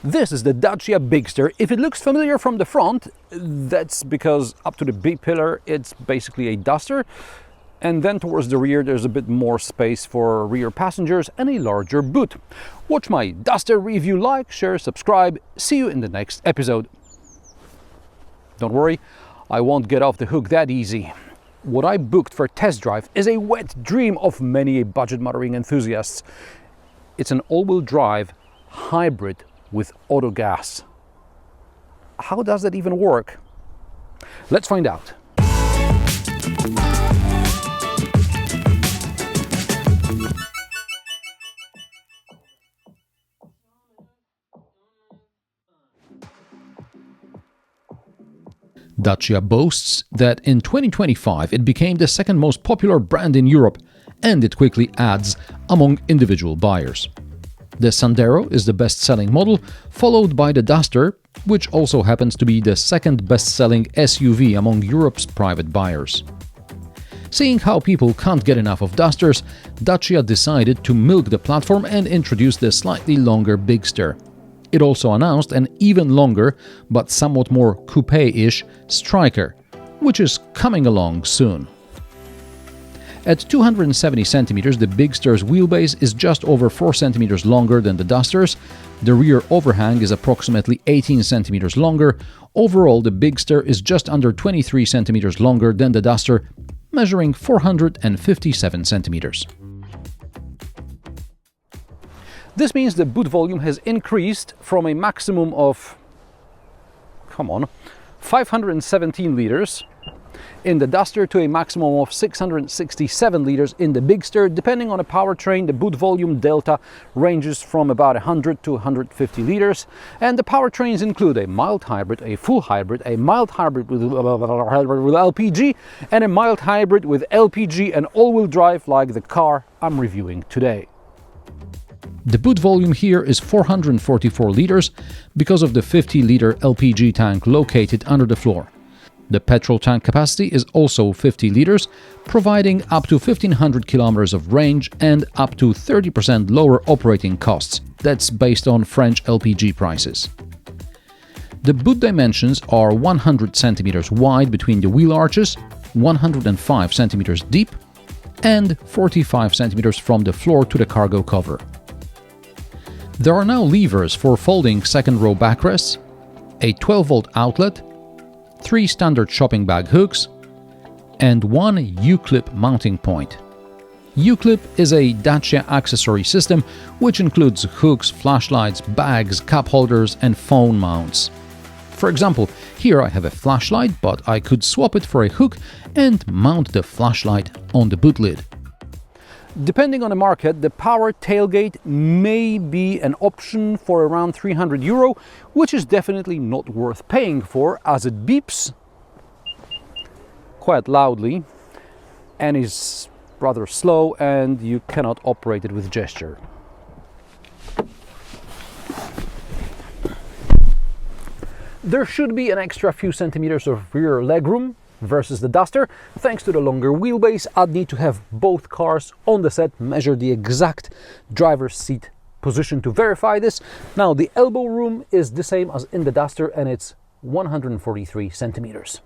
This is the Dacia Bigster. If it looks familiar from the front, that's because up to the B-pillar it's basically a duster, and then towards the rear there's a bit more space for rear passengers and a larger boot. Watch my Duster review, like, share, subscribe. See you in the next episode. Don't worry, I won't get off the hook that easy. What I booked for test drive is a wet dream of many budget motoring enthusiasts. It's an all-wheel drive hybrid with auto gas. How does that even work? Let's find out. Dacia boasts that in 2025 it became the second most popular brand in Europe, and it quickly adds among individual buyers. The Sandero is the best-selling model, followed by the Duster, which also happens to be the second best-selling SUV among Europe's private buyers. Seeing how people can't get enough of Dusters, Dacia decided to milk the platform and introduce the slightly longer Bigster. It also announced an even longer, but somewhat more coupe-ish Striker, which is coming along soon. At 270 cm, the Bigster's wheelbase is just over 4 cm longer than the Duster's. The rear overhang is approximately 18 cm longer. Overall, the Bigster is just under 23 cm longer than the Duster, measuring 457 cm. This means the boot volume has increased from a maximum of 517 litres in the Duster to a maximum of 667 litres in the Bigster. Depending on the powertrain, the boot volume delta ranges from about 100 to 150 litres, and the powertrains include a mild hybrid, a full hybrid, a mild hybrid with LPG, and a mild hybrid with LPG and all-wheel drive like the car I'm reviewing today. The boot volume here is 444 litres because of the 50-litre LPG tank located under the floor. The petrol tank capacity is also 50 litres, providing up to 1500 kilometers of range and up to 30% lower operating costs. That's based on French LPG prices. The boot dimensions are 100 centimeters wide between the wheel arches, 105 centimeters deep, and 45 centimeters from the floor to the cargo cover. There are now levers for folding second-row backrests, a 12-volt outlet, 3 standard shopping bag hooks, and 1 U-clip mounting point. U-clip is a Dacia accessory system which includes hooks, flashlights, bags, cup holders, and phone mounts. For example, here I have a flashlight, but I could swap it for a hook and mount the flashlight on the boot lid. Depending on the market, the power tailgate may be an option for around €300, which is definitely not worth paying for, as it beeps quite loudly and is rather slow, and you cannot operate it with gesture. There should be an extra few centimeters of rear legroom versus the Duster. Thanks to the longer wheelbase, I'd need to have both cars on the set measure the exact driver's seat position to verify this. Now, the elbow room is the same as in the Duster, and it's 143 centimeters.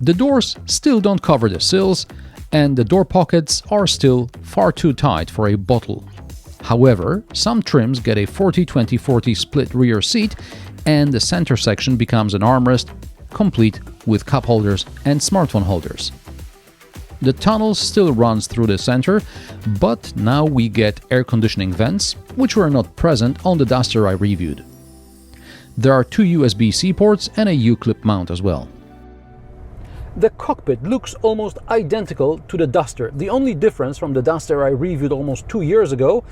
The doors still don't cover the sills, and the door pockets are still far too tight for a bottle. However, some trims get a 40-20-40 split rear seat, and the center section becomes an armrest, complete with cup holders and smartphone holders. The tunnel still runs through the center, but now we get air conditioning vents, which were not present on the Duster I reviewed. There are 2 USB-C ports and a U-clip mount as well. The cockpit looks almost identical to the Duster. The only difference from the Duster I reviewed almost 2 years ago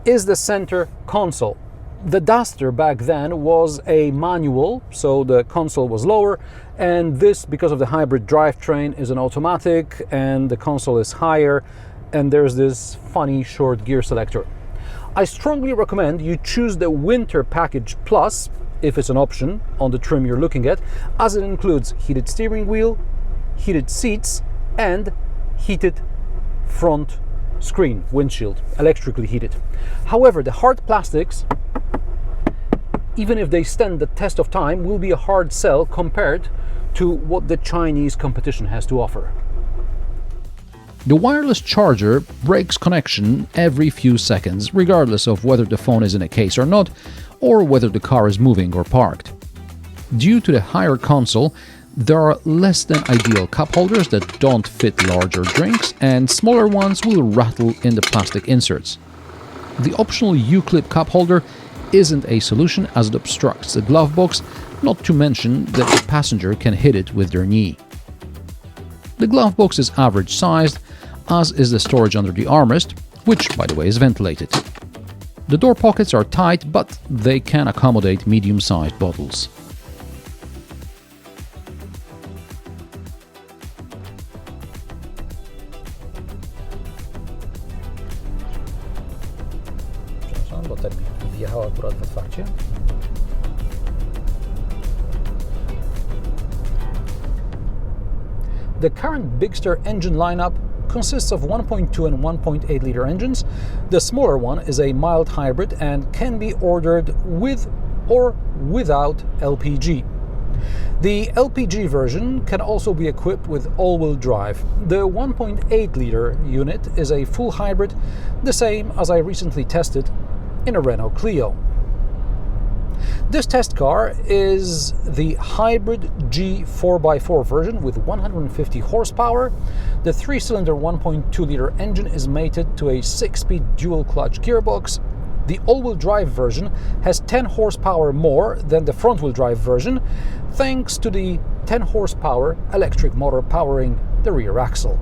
is the center console. The Duster back then was a manual, so the console was lower, and this, because of the hybrid drivetrain, is an automatic, and the console is higher, and there's this funny short gear selector. I strongly recommend you choose the Winter Package Plus, if it's an option on the trim you're looking at, as it includes heated steering wheel, heated seats, and heated front windshield, electrically heated. However, the hard plastics even if they stand the test of time, will be a hard sell compared to what the Chinese competition has to offer. The wireless charger breaks connection every few seconds, regardless of whether the phone is in a case or not, or whether the car is moving or parked. Due to the higher console, there are less than ideal cup holders that don't fit larger drinks, and smaller ones will rattle in the plastic inserts. The optional U-clip cup holder isn't a solution as it obstructs the glove box, not to mention that the passenger can hit it with their knee. The glove box is average sized, as is the storage under the armrest, which, by the way, is ventilated. The door pockets are tight, but they can accommodate medium-sized bottles. Bo ten mi wjechał akurat w otwarcie. The current Bigster engine lineup consists of 1.2 and 1.8 liter engines. The smaller one is a mild hybrid and can be ordered with or without LPG. The LPG version can also be equipped with all-wheel drive. The 1.8 liter unit is a full hybrid, the same as I recently tested in a Renault Clio. This test car is the hybrid G 4x4 version with 150 horsepower. The 3-cylinder 1.2 liter engine is mated to a 6-speed dual-clutch gearbox. The all-wheel drive version has 10 horsepower more than the front-wheel drive version, thanks to the 10 horsepower electric motor powering the rear axle.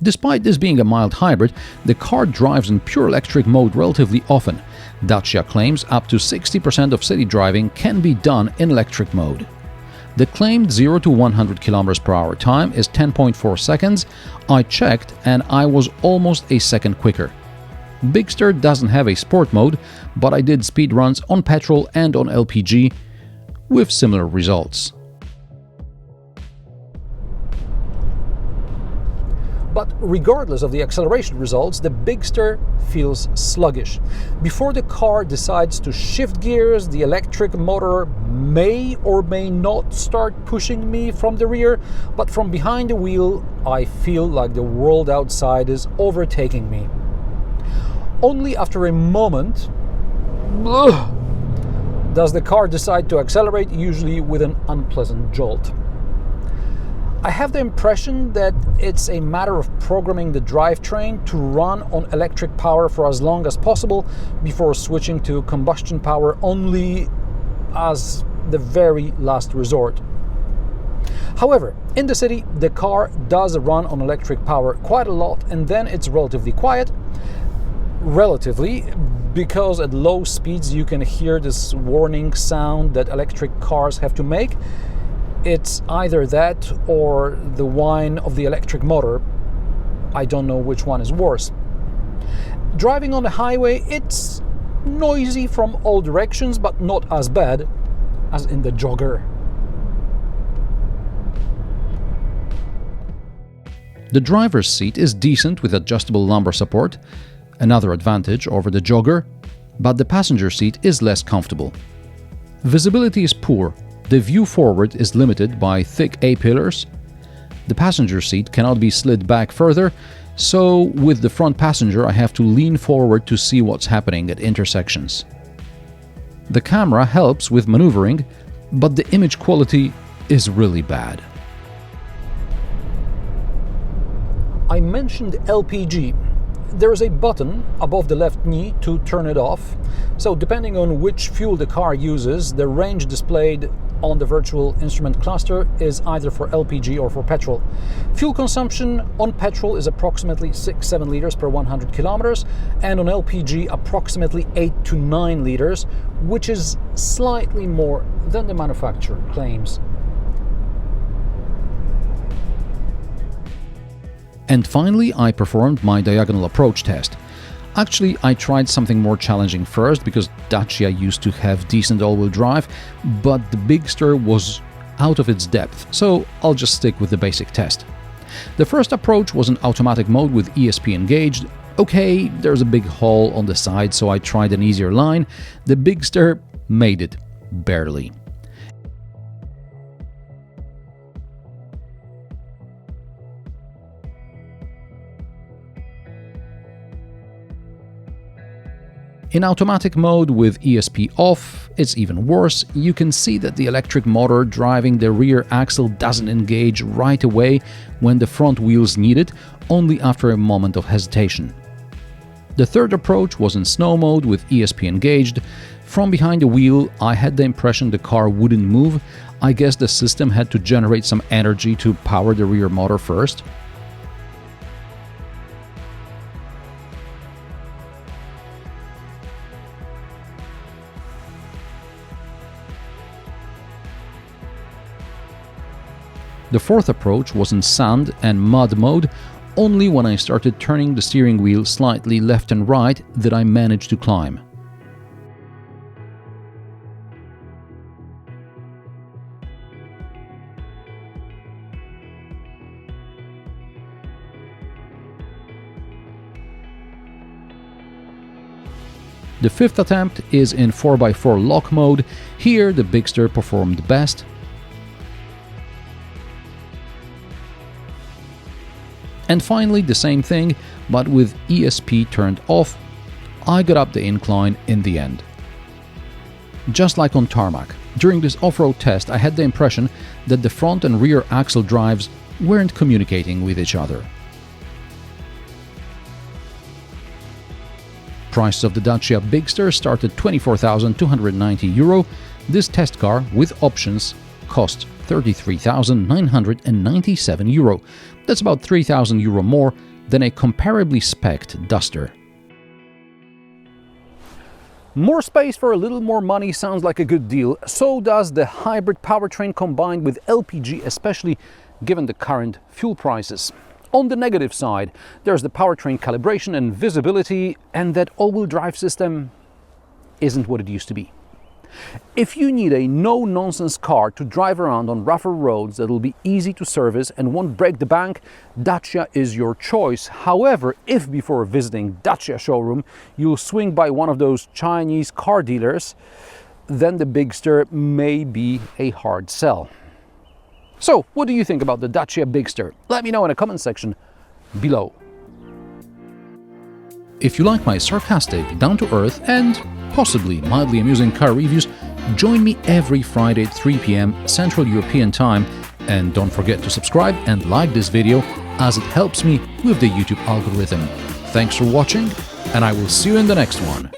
Despite this being a mild hybrid, the car drives in pure electric mode relatively often. Dacia claims up to 60% of city driving can be done in electric mode. The claimed 0 to 100 km/h time is 10.4 seconds. I checked and I was almost a second quicker. Bigster doesn't have a sport mode, but I did speed runs on petrol and on LPG with similar results. But regardless of the acceleration results, the Bigster feels sluggish. Before the car decides to shift gears, the electric motor may or may not start pushing me from the rear, but from behind the wheel, I feel like the world outside is overtaking me. Only after a moment does the car decide to accelerate, usually with an unpleasant jolt. I have the impression that it's a matter of programming the drivetrain to run on electric power for as long as possible before switching to combustion power only as the very last resort. However, in the city, the car does run on electric power quite a lot, and then it's relatively quiet. Relatively, because at low speeds you can hear this warning sound that electric cars have to make. It's either that or the whine of the electric motor. I don't know which one is worse. Driving on the highway, it's noisy from all directions, but not as bad as in the jogger. The driver's seat is decent with adjustable lumbar support, another advantage over the jogger, but the passenger seat is less comfortable. Visibility is poor. The view forward is limited by thick A-pillars. The passenger seat cannot be slid back further, so with the front passenger I have to lean forward to see what's happening at intersections. The camera helps with maneuvering, but the image quality is really bad. I mentioned LPG. There is a button above the left knee to turn it off, so depending on which fuel the car uses, the range displayed on the virtual instrument cluster is either for LPG or for petrol. Fuel consumption on petrol is approximately 6-7 liters per 100 kilometers, and on LPG approximately 8 to 9 liters, which is slightly more than the manufacturer claims. And finally, I performed my diagonal approach test. Actually, I tried something more challenging first because Dacia used to have decent all-wheel drive, but the Bigster was out of its depth, so I'll just stick with the basic test. The first approach was in automatic mode with ESP engaged. Okay, there's a big hole on the side, so I tried an easier line. The Bigster made it, barely. In automatic mode with ESP off, it's even worse. You can see that the electric motor driving the rear axle doesn't engage right away when the front wheels need it, only after a moment of hesitation. The third approach was in snow mode with ESP engaged. From behind the wheel, I had the impression the car wouldn't move. I guess the system had to generate some energy to power the rear motor first. The fourth approach was in sand and mud mode. Only when I started turning the steering wheel slightly left and right did I manage to climb. The fifth attempt is in 4x4 lock mode. Here the Bigster performed best. And finally, the same thing, but with ESP turned off, I got up the incline in the end. Just like on tarmac, during this off-road test I had the impression that the front and rear axle drives weren't communicating with each other. Price of the Dacia Bigster started €24,290. This test car, with options, cost €33,997. That's about €3,000 more than a comparably spec'd Duster. More space for a little more money sounds like a good deal. So does the hybrid powertrain combined with LPG, especially given the current fuel prices. On the negative side, there's the powertrain calibration and visibility, and that all-wheel drive system isn't what it used to be. If you need a no-nonsense car to drive around on rougher roads that'll be easy to service and won't break the bank, Dacia is your choice. However, if before visiting Dacia showroom you'll swing by one of those Chinese car dealers, then the Bigster may be a hard sell. So, what do you think about the Dacia Bigster? Let me know in the comment section below. If you like my sarcastic, down-to-earth and possibly mildly amusing car reviews, join me every Friday at 3 p.m. Central European Time, and don't forget to subscribe and like this video as it helps me with the YouTube algorithm. Thanks for watching, and I will see you in the next one.